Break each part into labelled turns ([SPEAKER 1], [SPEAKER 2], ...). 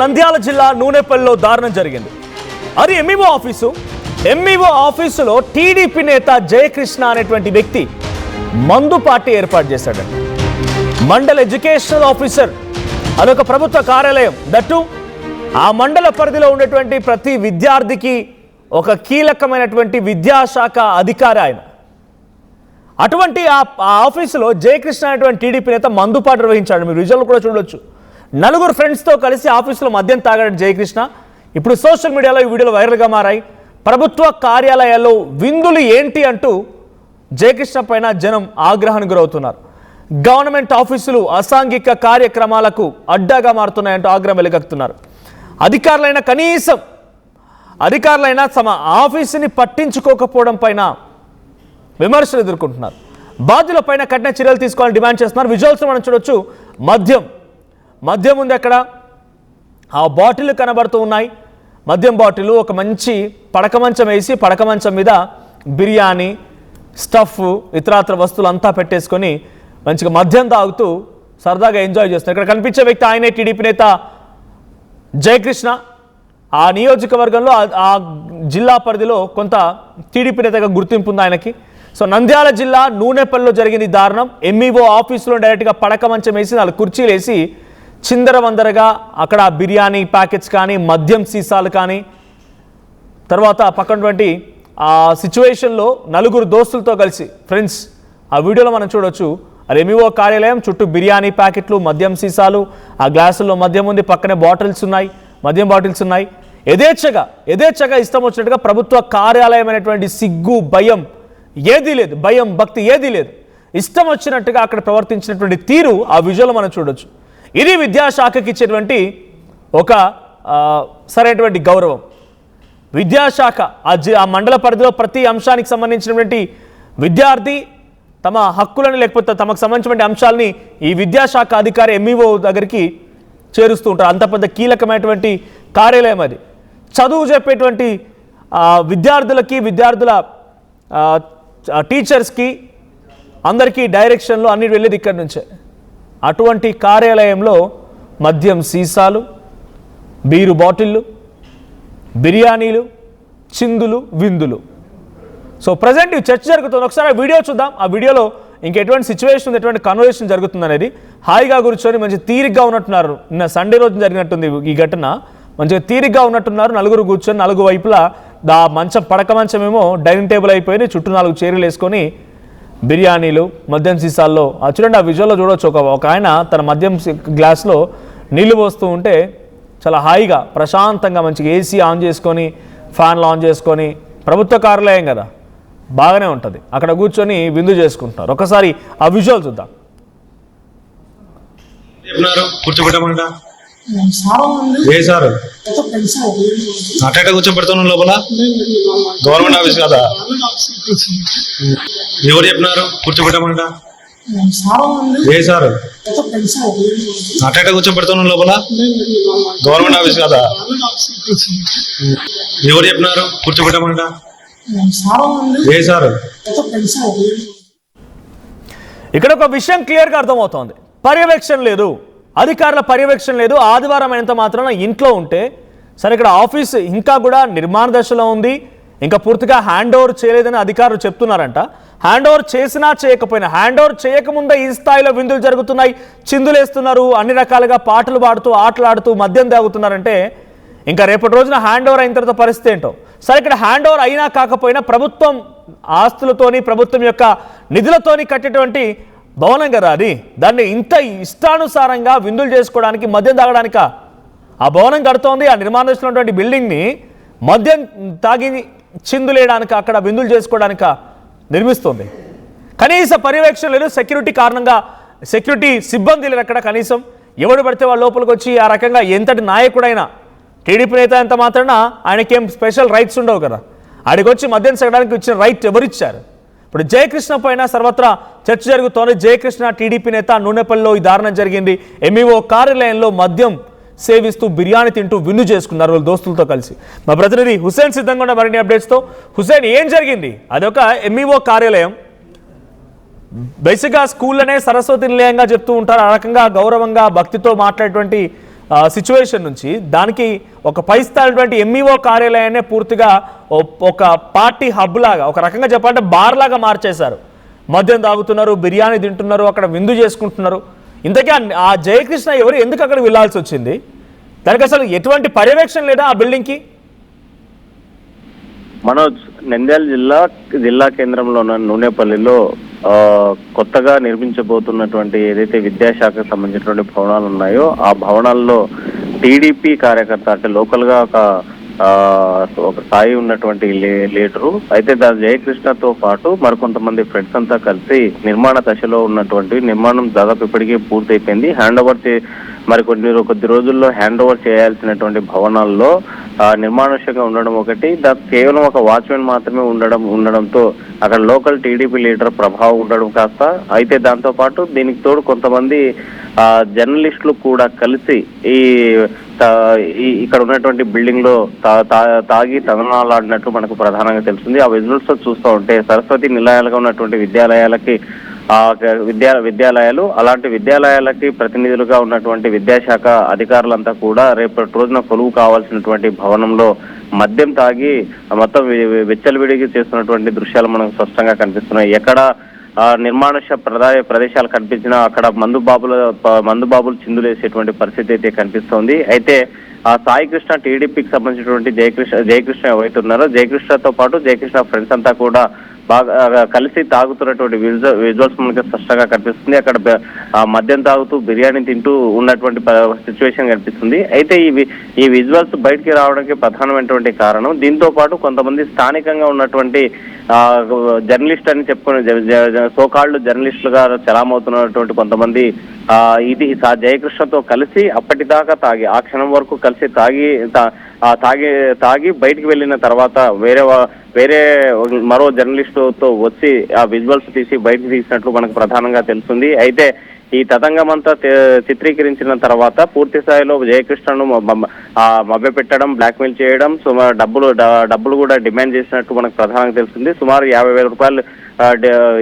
[SPEAKER 1] నంద్యాల జిల్లా నూనెపల్లిలో దారుణం జరిగింది. అది ఎంఈఓ ఆఫీసులో టీడీపీ నేత జయకృష్ణ అనేటువంటి వ్యక్తి మందు పార్టీ ఏర్పాటు చేశాడండి. మండల ఎడ్యుకేషనల్ ఆఫీసర్ అదొక ప్రభుత్వ కార్యాలయం. దట్టు ఆ మండల పరిధిలో ఉన్నటువంటి ప్రతి విద్యార్థికి ఒక కీలకమైనటువంటి విద్యాశాఖ అధికారి ఆయన. అటువంటి ఆ ఆఫీసులో జయకృష్ణ అనేటువంటి టీడీపీ నేత మందుపాటు నిర్వహించాడు. మీరు విజువల్ కూడా చూడొచ్చు. నలుగురు ఫ్రెండ్స్తో కలిసి ఆఫీసులో మద్యం తాగాడు జయకృష్ణ. ఇప్పుడు సోషల్ మీడియాలో ఈ వీడియోలు వైరల్గా మారాయి. ప్రభుత్వ కార్యాలయాల్లో విందులు ఏంటి అంటూ జయకృష్ణ పైన జనం ఆగ్రహానికి గురవుతున్నారు. గవర్నమెంట్ ఆఫీసులు అసాంఘిక కార్యక్రమాలకు అడ్డాగా మారుతున్నాయంటూ ఆగ్రహం వెలుగక్కుతున్నారు. అధికారులైనా తమ ఆఫీసుని పట్టించుకోకపోవడం పైన విమర్శలు ఎదుర్కొంటున్నారు. బాధ్యుల పైన కఠిన చర్యలు తీసుకోవాలని డిమాండ్ చేస్తున్నారు. విజువల్స్ మనం చూడొచ్చు. మద్యం ఉంది అక్కడ. ఆ బాటిల్ కనబడుతూ ఉన్నాయి. మద్యం బాటిల్ ఒక మంచి పడక మంచం వేసి పడక మంచం మీద బిర్యానీ స్టఫ్ ఇతరాత్ర వస్తువులు అంతా పెట్టేసుకొని మంచిగా మద్యం తాగుతూ సరదాగా ఎంజాయ్ చేస్తున్నారు. ఇక్కడ కనిపించే వ్యక్తి ఆయనే టీడీపీ నేత జయకృష్ణ. ఆ నియోజకవర్గంలో ఆ జిల్లా పరిధిలో కొంత టీడీపీ నేతగా గుర్తింపు ఉంది ఆయనకి. సో నంద్యాల జిల్లా నూనెపల్లిలో జరిగింది దారుణం. ఎంఈఓ ఆఫీసులో డైరెక్ట్గా పడక మంచం వేసి 4 కుర్చీలు వేసి చిందరవందరగా అక్కడ బిర్యానీ ప్యాకెట్స్ కానీ మద్యం సీసాలు కానీ తర్వాత పక్కనటువంటి ఆ సిచ్యువేషన్లో 4 దోస్తులతో కలిసి ఫ్రెండ్స్ ఆ వీడియోలో మనం చూడొచ్చు. అది ఎంఈఓ కార్యాలయం చుట్టూ బిర్యానీ ప్యాకెట్లు మద్యం సీసాలు, ఆ గ్లాసుల్లో మద్యం ఉంది, పక్కనే మద్యం బాటిల్స్ ఉన్నాయి. యథేచ్ఛగా ఇష్టం వచ్చినట్టుగా ప్రభుత్వ కార్యాలయం అనేటువంటి సిగ్గు భయం ఏదీ లేదు, భయం భక్తి ఏదీ లేదు. ఇష్టం వచ్చినట్టుగా అక్కడ ప్రవర్తించినటువంటి తీరు ఆ విజువల్ మనం చూడొచ్చు. ఇది విద్యాశాఖకి ఇచ్చేటువంటి ఒక సరైనటువంటి గౌరవం. విద్యాశాఖ ఆ మండల పరిధిలో ప్రతి అంశానికి సంబంధించినటువంటి విద్యార్థి తమ హక్కులను లేకపోతే తమకు సంబంధించినటువంటి అంశాలని ఈ విద్యాశాఖ అధికారి ఎంఈఓ దగ్గరికి చేరుస్తూ ఉంటారు. అంత పెద్ద కీలకమైనటువంటి కార్యాలయం అది. చదువు చెప్పేటువంటి విద్యార్థుల టీచర్స్కి అందరికీ డైరెక్షన్లు అన్ని వెళ్ళేది ఇక్కడి నుంచే. అటువంటి కార్యాలయంలో మద్యం సీసాలు, బీరు బాటిళ్ళు, బిర్యానీలు, చిందులు, విందులు. సో ప్రజెంట్ ఈ చర్చ జరుగుతుంది. ఒకసారి ఆ వీడియో చూద్దాం. ఆ వీడియోలో ఇంకెటువంటి సిచ్యువేషన్ ఎటువంటి కన్వర్సేషన్ జరుగుతుంది అనేది. హాయిగా కూర్చొని మంచి తీరిగ్గా ఉన్నట్టున్నారు. నిన్న సండే రోజు జరిగినట్టుంది ఈ ఘటన. మంచిగా తీరిగ్గా ఉన్నట్టున్నారు. 4 కూర్చొని 4 వైపులా పడక మంచం ఏమో డైనింగ్ టేబుల్ అయిపోయింది. చుట్టూ 4 చైర్లు వేసుకొని బిర్యానీలు మద్యం సీసాల్లో చూడండి. ఆ విజువల్లో చూడవచ్చు. ఒక ఆయన తన మద్యం గ్లాస్లో నీళ్లు పోస్తూ ఉంటే చాలా హాయిగా ప్రశాంతంగా మంచిగా ఏసీ ఆన్ చేసుకొని ఫ్యాన్లు ఆన్ చేసుకొని, ప్రభుత్వ కార్యాలయం కదా బాగానే ఉంటుంది, అక్కడ కూర్చొని విందు చేసుకుంటున్నారు. ఒకసారి ఆ విజువల్ చూద్దాం.
[SPEAKER 2] అట్ట కూర్చోబెడతాను లోపల గవర్నమెంట్ ఆఫీస్ కదా. ఎవరు చెప్పినారు కూర్చోబెట్టమంట? ఏ సార్ అట్ట కూర్చోబెడతాను లోపల గవర్నమెంట్ ఆఫీస్ కదా. ఎవరు చెప్పినారు కూర్చోబెట్టమంట? ఏ సార్
[SPEAKER 1] ఇక్కడ ఒక విషయం క్లియర్గా అర్థమవుతోంది. పర్యవేక్షణ లేదు, అధికారుల పర్యవేక్షణ లేదు. ఆదివారం అయినంత మాత్రాన ఇంట్లో ఉంటే సరే. ఇక్కడ ఆఫీస్ ఇంకా కూడా నిర్మాణ దశలో ఉంది, ఇంకా పూర్తిగా హ్యాండ్ ఓవర్ చేయలేదని అధికారులు చెప్తున్నారంట. హ్యాండ్ ఓవర్ చేసినా చేయకపోయినా, హ్యాండ్ ఓవర్ చేయకముందే ఈ స్థాయిలో విందులు జరుగుతున్నాయి, చిందులేస్తున్నారు, అన్ని రకాలుగా పాటలు పాడుతూ ఆటలాడుతూ మద్యం తాగుతున్నారంటే ఇంకా రేపటి రోజున హ్యాండ్ ఓవర్ అయిన తర్వాత పరిస్థితి ఏంటో. సరే ఇక్కడ హ్యాండ్ ఓవర్ అయినా కాకపోయినా ప్రభుత్వం ఆస్తులతోని ప్రభుత్వం యొక్క నిధులతోని కట్టేటువంటి భవనం కదా అది. దాన్ని ఇంత ఇష్టానుసారంగా విందులు చేసుకోవడానికి, మద్యం తాగడానిక ఆ భవనం కడుతోంది. ఆ నిర్మాణ దశలో ఉన్నటువంటి బిల్డింగ్ని మద్యం తాగి చిందులేయడానికి, అక్కడ విందులు చేసుకోవడానిక నిర్మిస్తుంది. కనీస పర్యవేక్షణ లేదు. సెక్యూరిటీ కారణంగా సెక్యూరిటీ సిబ్బంది లేరు అక్కడ. కనీసం ఎవడు పడితే వాళ్ళ లోపలికి వచ్చి ఆ రకంగా ఎంతటి నాయకుడైనా టీడీపీ నేత ఎంత మాత్రాన ఆయనకేం స్పెషల్ రైట్స్ ఉండవు కదా. ఆడికి వచ్చి మద్యం తాగడానికి ఇచ్చిన రైట్ ఎవరిచ్చారు? ఇప్పుడు జయకృష్ణ పైన సర్వత్రా చర్చ జరుగుతోంది. జయకృష్ణ టీడీపీ నేత నూనెపల్లిలో ఈ దారుణం జరిగింది. ఎంఈఓ కార్యాలయంలో మద్యం సేవిస్తూ బిర్యానీ తింటూ విందు చేసుకున్నారు వాళ్ళ దోస్తులతో కలిసి. మా ప్రతినిధి హుసేన్ సిద్ధంగా ఉన్న మరిన్ని అప్డేట్స్తో. హుసేన్, ఏం జరిగింది? అదొక ఎంఈఓ కార్యాలయం. బేసిక్గా స్కూల్లోనే సరస్వతి నిలయంగా చెప్తూ ఉంటారు. ఆ రకంగా గౌరవంగా భక్తితో మాట్లాడేటువంటి సిచ్యువేషన్ నుంచి దానికి ఒక పై స్థాయిటువంటి ఎంఈఓ కార్యాలయాన్ని పూర్తిగా ఒక పార్టీ హబ్ లాగా, ఒక రకంగా చెప్పాలంటే బార్ లాగా మార్చేశారు. మద్యం తాగుతున్నారు, బిర్యానీ తింటున్నారు, అక్కడ విందు చేసుకుంటున్నారు. ఇంతకీ ఆ జయకృష్ణ ఎవరు, ఎందుకు అక్కడ వెళ్ళాల్సి వచ్చింది? దానికి అసలు ఎటువంటి పర్యవేక్షణ లేదా ఆ బిల్డింగ్కి?
[SPEAKER 3] మనోజ్, నంద్యాల జిల్లా కేంద్రంలో ఉన్న నూనెపల్లిలో కొత్తగా నిర్మించబోతున్నటువంటి ఏదైతే విద్యాశాఖకు సంబంధించినటువంటి భవనాలు ఉన్నాయో ఆ భవనాల్లో టీడీపీ కార్యకర్త, అంటే లోకల్ గా ఒక స్థాయి ఉన్నటువంటి లీడరు అయితే జయకృష్ణతో పాటు మరికొంతమంది ఫ్రెండ్స్ అంతా కలిసి నిర్మాణ దశలో ఉన్నటువంటి నిర్మాణం దాదాపు ఇప్పటికే పూర్తయిపోయింది. కొద్ది రోజుల్లో హ్యాండ్ ఓవర్ చేయాల్సినటువంటి భవనాల్లో నిర్మానుష్యంగా ఉండడం ఒకటి, కేవలం ఒక వాచ్మెన్ మాత్రమే ఉండడంతో అక్కడ లోకల్ టీడీపీ లీడర్ ప్రభావం ఉండడం కాస్త, అయితే దాంతో పాటు దీనికి తోడు కొంతమంది జర్నలిస్టులు కూడా కలిసి ఇక్కడ ఉన్నటువంటి బిల్డింగ్ లో తాగి తదనాలాడినట్లు మనకు ప్రధానంగా తెలుస్తుంది. ఆ విజువల్స్ చూస్తూ ఉంటే సరస్వతి నిలయాలుగా ఉన్నటువంటి విద్యాలయాలు అలాంటి విద్యాలయాలకి ప్రతినిధులుగా ఉన్నటువంటి విద్యాశాఖ అధికారులంతా కూడా రేపటి రోజున కొలువు కావాల్సినటువంటి భవనంలో మద్యం తాగి మొత్తం విచ్చలవిడిగి చేస్తున్నటువంటి దృశ్యాలు మనకు స్పష్టంగా కనిపిస్తున్నాయి. ఎక్కడ నిర్మానుష్య ప్రదేశాలు కనిపించినా అక్కడ మందుబాబులు చిందులేసేటువంటి పరిస్థితి అయితే కనిపిస్తోంది. అయితే ఆ సాయికృష్ణ టీడీపీకి సంబంధించినటువంటి జయకృష్ణ ఎవరైతే ఉన్నారో జయకృష్ణతో పాటు జయకృష్ణ ఫ్రెండ్స్ అంతా కూడా బాగా కలిసి తాగుతున్నటువంటి విజువల్స్ మనకి స్పష్టంగా కనిపిస్తుంది. అక్కడ మద్యం తాగుతూ బిర్యానీ తింటూ ఉన్నటువంటి సిచ్యువేషన్ కనిపిస్తుంది. అయితే ఈ విజువల్స్ బయటికి రావడానికి ప్రధానమైనటువంటి కారణం, దీంతో పాటు కొంతమంది స్థానికంగా ఉన్నటువంటి జర్నలిస్ట్ అని చెప్పుకునే సోకాళ్ళు జర్నలిస్టులుగా చలామవుతున్నటువంటి కొంతమంది ఇది జయకృష్ణతో కలిసి అప్పటిదాకా తాగి ఆ క్షణం వరకు కలిసి తాగి బయటికి వెళ్ళిన తర్వాత వేరే మరో జర్నలిస్టుతో వచ్చి ఆ విజువల్స్ తీసి బయటకు తీసినట్లు మనకు ప్రధానంగా తెలుస్తుంది. అయితే ఈ తతంగం అంతా చిత్రీకరించిన తర్వాత పూర్తి స్థాయిలో జయకృష్ణను మభ్యపెట్టడం, బ్లాక్మెయిల్ చేయడం, సుమారు డబ్బులు కూడా డిమాండ్ చేసినట్టు మనకు ప్రధానంగా తెలుస్తుంది. సుమారు 50,000 రూపాయలు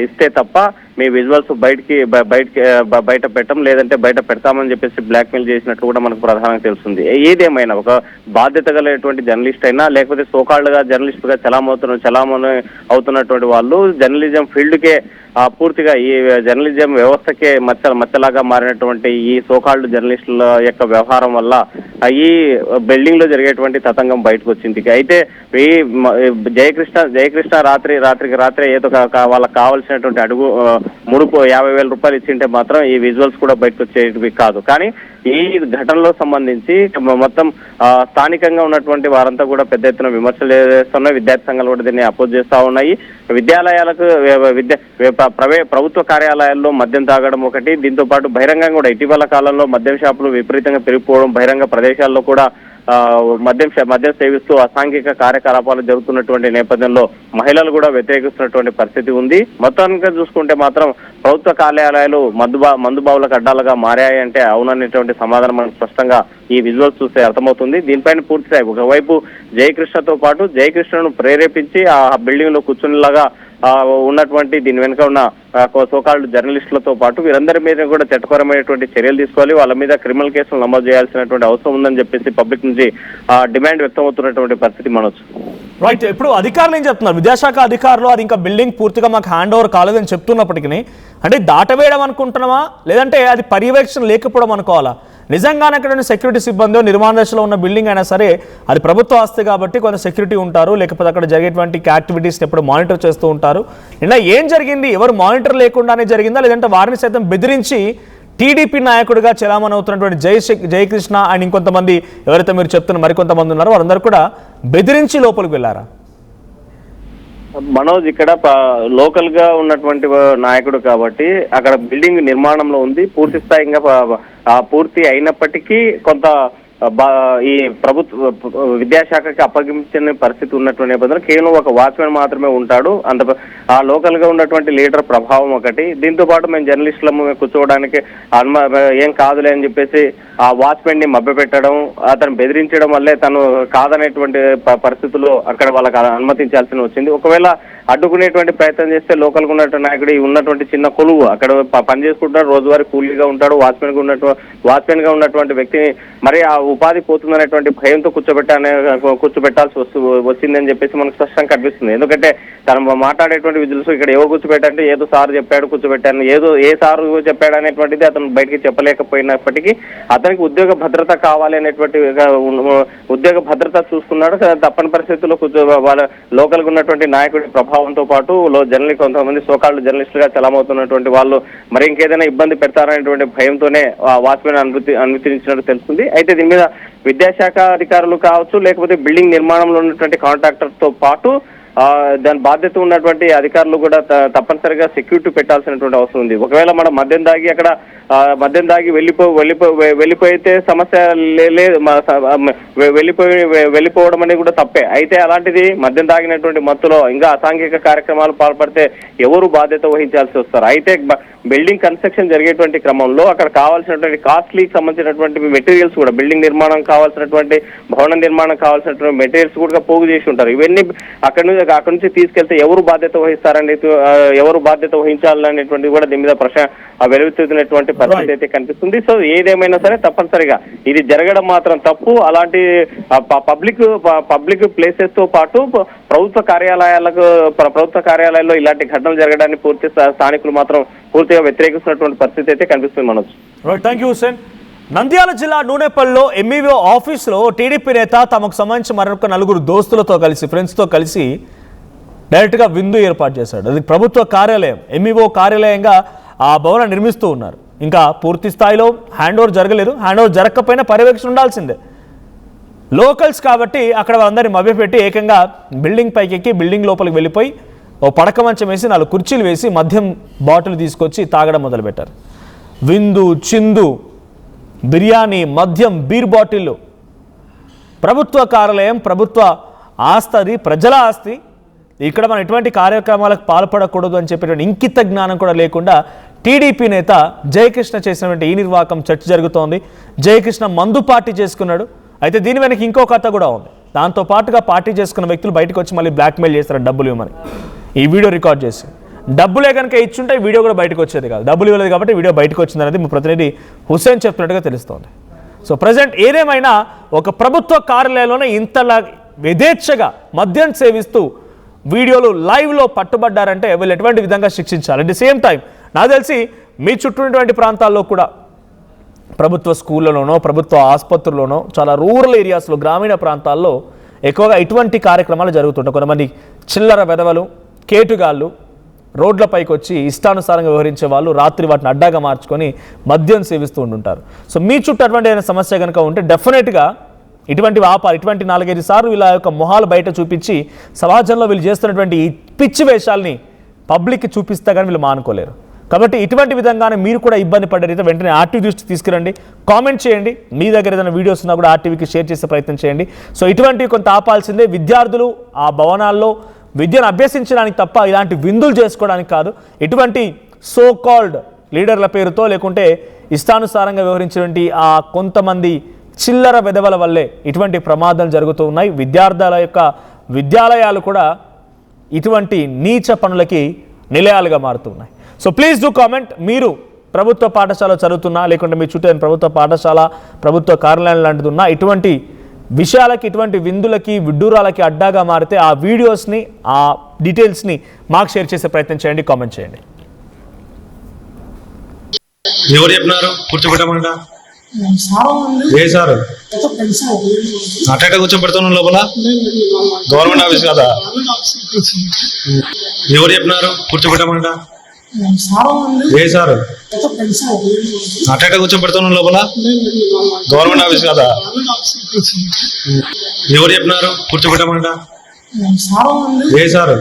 [SPEAKER 3] ఇస్తే తప్ప మీ విజువల్స్ బయట పెట్టం, లేదంటే బయట పెడతామని చెప్పేసి బ్లాక్మెయిల్ చేసినట్టు కూడా మనకు ప్రధానంగా తెలుస్తుంది. ఏదేమైనా ఒక బాధ్యత కలిగినటువంటి జర్నలిస్ట్ అయినా లేకపోతే సోకాళ్ళుగా జర్నలిస్టుగా చలామణి అవుతున్నటువంటి వాళ్ళు జర్నలిజం ఫీల్డ్కే పూర్తిగా ఈ జర్నలిజం వ్యవస్థకే మచ్చలాగా మారినటువంటి ఈ సోకాళ్ళు జర్నలిస్టుల యొక్క వ్యవహారం వల్ల ఈ బిల్డింగ్ లో జరిగేటువంటి తతంగం బయటకు వచ్చింది. అయితే ఈ జయకృష్ణ రాత్రి ఏదో వాళ్ళకి కావాల్సినటువంటి ముడుపు 50,000 రూపాయలు ఇచ్చింటే మాత్రం ఈ విజువల్స్ కూడా బయటకు వచ్చేవి కాదు. కానీ ఈ ఘటనలో సంబంధించి మొత్తం స్థానికంగా ఉన్నటువంటి వారంతా కూడా పెద్ద ఎత్తున విమర్శలు చేస్తున్నాయి. విద్యార్థి సంఘాలు కూడా దీన్ని అపోజ్ చేస్తా ఉన్నాయి. విద్యాలయాలకు ప్రభుత్వ కార్యాలయాల్లో మద్యం తాగడం ఒకటి, దీంతో పాటు బహిరంగంగా కూడా ఇటీవల కాలంలో మద్యం షాపులు విపరీతంగా పెరిగిపోవడం, బహిరంగ ప్రదేశాల్లో కూడా మద్యం సేవిస్తూ అసాంఘిక కార్యకలాపాలు జరుగుతున్నటువంటి నేపథ్యంలో మహిళలు కూడా వ్యతిరేకిస్తున్నటువంటి పరిస్థితి ఉంది. మొత్తానికి చూసుకుంటే మాత్రం ప్రభుత్వ కార్యాలయాలు మందుబావులకు అడ్డాలుగా మారాయి అంటే అవుననేటువంటి సమాధానం మనకు స్పష్టంగా ఈ విజువల్స్ చూస్తే అర్థమవుతుంది. దీనిపైన పూర్తిస్థాయి ఒకవైపు జయకృష్ణతో పాటు జయకృష్ణను ప్రేరేపించి ఆ బిల్డింగ్ లో కూర్చునేలాగా ఉన్నటువంటి దీని వెనుక ఉన్న సోకాళ్ళు జర్నలిస్టులతో పాటు వీరందరి మీద కూడా చట్టపరమైనటువంటి చర్యలు తీసుకోవాలి, వాళ్ళ మీద క్రిమినల్ కేసులు నమోదు చేయాల్సినటువంటి అవసరం ఉందని చెప్పేసి పబ్లిక్ నుంచి డిమాండ్ వ్యక్తమవుతున్నటువంటి పరిస్థితి మనొచ్చు.
[SPEAKER 1] రైట్, ఇప్పుడు అధికారులు ఏం చెప్తున్నారు? విద్యాశాఖ అధికారులు అది ఇంకా బిల్డింగ్ పూర్తిగా మాకు హ్యాండ్ ఓవర్ కాలేదని చెప్తున్నప్పటికీ అంటే దాటవేయడం అనుకుంటున్నామా, లేదంటే అది పర్యవేక్షణ లేకపోవడం అనుకోవాలా? నిజంగానే అక్కడ సెక్యూరిటీ సిబ్బంది నిర్మాణ దశలో ఉన్న బిల్డింగ్ అయినా సరే అది ప్రభుత్వ ఆస్తి కాబట్టి కొంత సెక్యూరిటీ ఉంటారు, లేకపోతే అక్కడ జరిగేటువంటి యాక్టివిటీస్ని ఎప్పుడు మానిటర్ చేస్తూ ఉంటారు. నిన్న ఏం జరిగింది? ఎవరు మానిటర్ లేకుండానే జరిగిందా, లేదంటే వారిని సైతం బెదిరించి టీడీపీ నాయకుడిగా చలామణి అవుతున్నటువంటి జయకృష్ణ అండ్ ఇంకొంతమంది ఎవరైతే మీరు చెప్తున్న మరికొంతమంది ఉన్నారో వారందరూ కూడా బెదిరించి లోపలికి వెళ్ళారా?
[SPEAKER 3] మనోజ్, ఇక్కడ లోకల్ గా ఉన్నటువంటి నాయకుడు కాబట్టి అక్కడ బిల్డింగ్ నిర్మాణంలో ఉంది, పూర్తి స్థాయిగా పూర్తి అయినప్పటికీ కొంత ఈ ప్రభుత్వ విద్యాశాఖకి అప్పగించిన పరిస్థితి ఉన్నటువంటి నేపథ్యంలో కేవలం ఒక వాచ్మెన్ మాత్రమే ఉంటాడు. ఆ లోకల్ గా ఉన్నటువంటి లీడర్ ప్రభావం ఒకటి, దీంతో పాటు మేము జర్నలిస్టులము కూర్చోవడానికి ఏం కాదులే అని చెప్పేసి ఆ వాచ్మెన్ ని మభ్యపెట్టడం, అతను బెదిరించడం వల్లే తను కాదనేటువంటి పరిస్థితుల్లో అక్కడ వాళ్ళకి అనుమతించాల్సి వచ్చింది. ఒకవేళ అడ్డుకునేటువంటి ప్రయత్నం చేస్తే లోకల్గా ఉన్నటువంటి నాయకుడు ఉన్నటువంటి చిన్న కొలువు అక్కడ పని చేసుకుంటాడు, రోజువారీ కూలీగా ఉంటాడు, వాచ్మెన్ గా ఉన్నటువంటి వ్యక్తిని మరి ఆ ఉపాధి పోతుందనేటువంటి భయంతో కూర్చోబెట్టాల్సి వచ్చిందని చెప్పేసి మనకు స్పష్టంగా కనిపిస్తుంది. ఎందుకంటే తను మాట్లాడేటువంటి విజువల్స్ ఇక్కడ ఏవో కూర్చోబెట్టంటే ఏదో సార్ చెప్పాడు కూర్చోబెట్టాను, ఏ సారు చెప్పాడు అనేటువంటిది అతను బయటికి చెప్పలేకపోయినప్పటికీ అతనికి ఉద్యోగ భద్రత కావాలి అనేటువంటి ఉద్యోగ భద్రత చూసుకున్నాడు. తప్పని పరిస్థితుల్లో వాళ్ళ లోకల్ గా ఉన్నటువంటి నాయకుడి ప్రభావంతో పాటు కొంతమంది సోకాళ్ళు జర్నలిస్టులుగా చలమవుతున్నటువంటి వాళ్ళు మరి ఇంకేదైనా ఇబ్బంది పెడతారనేటువంటి భయంతోనే వాచ్మెన్ అనుమతించినట్టు తెలుస్తుంది. అయితే దీని మీద విద్యాశాఖ అధికారులు కావచ్చు, లేకపోతే బిల్డింగ్ నిర్మాణంలో ఉన్నటువంటి కాంట్రాక్టర్ తో పాటు దాని బాధ్యత ఉన్నటువంటి అధికారులు కూడా తప్పనిసరిగా సెక్యూరిటీ పెట్టాల్సినటువంటి అవసరం ఉంది. ఒకవేళ మనం మద్యం దాగి వెళ్ళిపోయితే సమస్య లేదు, వెళ్ళిపోవడం అనేది కూడా తప్పే. అయితే అలాంటిది మద్యం దాగినటువంటి మత్తులో ఇంకా అసాంఘిక కార్యక్రమాలు పాల్పడితే ఎవరు బాధ్యత వహించాల్సి వస్తారు. అయితే బిల్డింగ్ కన్స్ట్రక్షన్ జరిగేటువంటి క్రమంలో అక్కడ కావాల్సినటువంటి కాస్ట్లీకి సంబంధించినటువంటి మెటీరియల్స్ కూడా బిల్డింగ్ నిర్మాణం కావాల్సినటువంటి భవన నిర్మాణం కావాల్సినటువంటి మెటీరియల్స్ కూడా పోగు చేసి ఉంటారు. ఇవన్నీ అక్కడి నుంచి తీసుకెళ్తే ఎవరు బాధ్యత వహిస్తారని ఎవరు బాధ్యత వహించాలనేటువంటిది కూడా దీని మీద ప్రశ్న వెలువెత్తుతున్నటువంటి పరిస్థితి అయితే కనిపిస్తుంది. సో ఏదేమైనా సరే తప్పనిసరిగా ఇది జరగడం మాత్రం తప్పు. అలాంటి పబ్లిక్ ప్లేసెస్ తో పాటు ప్రభుత్వ కార్యాలయాల్లో ఇలాంటి ఘటనలు జరగడాన్ని పూర్తి స్థానికులు మాత్రం పూర్తిగా వ్యతిరేకిస్తున్నటువంటి పరిస్థితి అయితే కనిపిస్తుంది మనోజ్.
[SPEAKER 1] Thank you Hussain. నంద్యాల జిల్లా నూనెపల్లిలో ఎంఈఓ ఆఫీసులో టీడీపీ నేత తమకు సంబంధించి మరొక నలుగురు దోస్తులతో కలిసి ఫ్రెండ్స్తో కలిసి డైరెక్ట్గా విందు ఏర్పాటు చేశాడు. అది ప్రభుత్వ కార్యాలయం, ఎంఈఓ కార్యాలయంగా ఆ భవనం నిర్మిస్తూ ఉన్నారు. ఇంకా పూర్తి స్థాయిలో హ్యాండ్ ఓవర్ జరగలేదు. హ్యాండ్ ఓవర్ జరగకపోయినా పర్యవేక్షణ ఉండాల్సిందే. లోకల్స్ కాబట్టి అక్కడ వాళ్ళందరినీ మభ్యపెట్టి ఏకంగా బిల్డింగ్ పైకి ఎక్కి బిల్డింగ్ లోపలికి వెళ్ళిపోయి ఓ పడక మంచం వేసి 4 కుర్చీలు వేసి మద్యం బాటిల్ తీసుకొచ్చి తాగడం మొదలుపెట్టారు. విందు, చిందు, బిర్యానీ, మద్యం, బీర్ బాటిళ్ళు. ప్రభుత్వ కార్యాలయం, ప్రభుత్వ ఆస్తి, అది ప్రజల ఆస్తి. ఇక్కడ మనం ఎటువంటి కార్యక్రమాలకు పాల్పడకూడదు అని చెప్పేటువంటి ఇంకిత జ్ఞానం కూడా లేకుండా టీడీపీ నేత జయకృష్ణ చేసినటువంటి ఈ నిర్వాకం చర్చ జరుగుతోంది. జయకృష్ణ మందు పార్టీ చేసుకున్నాడు. అయితే దీని వెనక ఇంకో కథ కూడా ఉంది. దాంతో పాటుగా పార్టీ చేసుకున్న వ్యక్తులు బయటకు వచ్చి మళ్ళీ బ్లాక్మెయిల్ చేస్తారు డబ్బులు ఇవ్వమని. ఈ వీడియో రికార్డ్ చేసి డబ్బులే కనుక ఇచ్చుంటే వీడియో కూడా బయటకు వచ్చేది కాదు. డబ్బులు ఇవ్వలేదు కాబట్టి వీడియో బయటకు వచ్చిందనేది మా ప్రతినిధి హుసేన్ చెప్తున్నట్టుగా తెలుస్తోంది. సో ప్రజెంట్ ఏదేమైనా ఒక ప్రభుత్వ కార్యాలయంలోనే ఇంతలా యథేచ్ఛగా మద్యం సేవిస్తూ వీడియోలు లైవ్లో పట్టుబడ్డారంటే వీళ్ళు ఎటువంటి విధంగా శిక్షించాలి. అట్ ది సేమ్ టైం నాకు తెలిసి మీ చుట్టూ ఉన్నటువంటి ప్రాంతాల్లో కూడా ప్రభుత్వ స్కూళ్ళలోనో ప్రభుత్వ ఆసుపత్రుల్లోనో చాలా రూరల్ ఏరియాస్లో గ్రామీణ ప్రాంతాల్లో ఎక్కువగా ఇటువంటి కార్యక్రమాలు జరుగుతుంటాయి. కొంతమంది చిల్లర వెధవలు, కేటుగాళ్ళు రోడ్లపైకి వచ్చి ఇష్టానుసారంగా వ్యవహరించే వాళ్ళు రాత్రి వాటిని అడ్డాగా మార్చుకొని మద్యం సేవిస్తూ ఉంటుంటారు. సో మీ చుట్టూ అటువంటి ఏదైనా సమస్య కనుక ఉంటే డెఫినెట్గా ఇటువంటి ఇటువంటి 4-5 సార్లు వీళ్ళ యొక్క మొహాలు బయట చూపించి సమాజంలో వీళ్ళు చేస్తున్నటువంటి ఈ పిచ్చి వేషాలని పబ్లిక్కి చూపిస్తే కానీ వీళ్ళు మానుకోలేరు. కాబట్టి ఇటువంటి విధంగానే మీరు కూడా ఇబ్బంది పడ్డారైతే వెంటనే ఆర్టీవీ దృష్టి తీసుకురండి, కామెంట్ చేయండి. మీ దగ్గర ఏదైనా వీడియోస్ ఉన్నా కూడా ఆర్టీవీకి షేర్ చేసే ప్రయత్నం చేయండి. సో ఇటువంటివి కొంత ఆపాల్సిందే. విద్యార్థులు ఆ భవనాల్లో విద్యను అభ్యసించడానికి తప్ప ఇలాంటి విందులు చేసుకోవడానికి కాదు. ఇటువంటి సో కాల్డ్ లీడర్ల పేరుతో లేకుంటే ఇష్టానుసారంగా వ్యవహరించినటువంటి ఆ కొంతమంది చిల్లర వెధవల వల్లే ఇటువంటి ప్రమాదాలు జరుగుతూ ఉన్నాయి. విద్యాలయాలు కూడా ఇటువంటి నీచ పనులకి నిలయాలుగా మారుతున్నాయి. So please do comment. మీరు ప్రభుత్వ పాఠశాల చదువుతున్నా లేకుంటే మీ చుట్టూ ప్రభుత్వ పాఠశాల, ప్రభుత్వ కార్యాలయం లాంటిది ఉన్నా ఇటువంటి విషయాలకి, ఇటువంటి విందులకి, విడ్డూరాలకి అడ్డాగా మారితే ఆ వీడియోస్ని, ఆ డీటెయిల్స్ని మాకు షేర్ చేసే ప్రయత్నం చేయండి, కామెంట్ చేయండి.
[SPEAKER 2] ఎవరు చెప్పినారు కూర్చోబెట్టమంట? ఏ సార్ అట్ట కూర్చోబెడతాను లోపల? గవర్నమెంట్ ఆఫీస్ కదా. ఎవరు చెప్పినారు కూర్చోబెట్టమంట? ఏ సార్ అట్ట కూర్చోబెడతాను లోపల? గవర్నమెంట్ ఆఫీస్ కదా. ఎవరు చెప్పినారు కూర్చోబెట్టమంట? ఏ సార్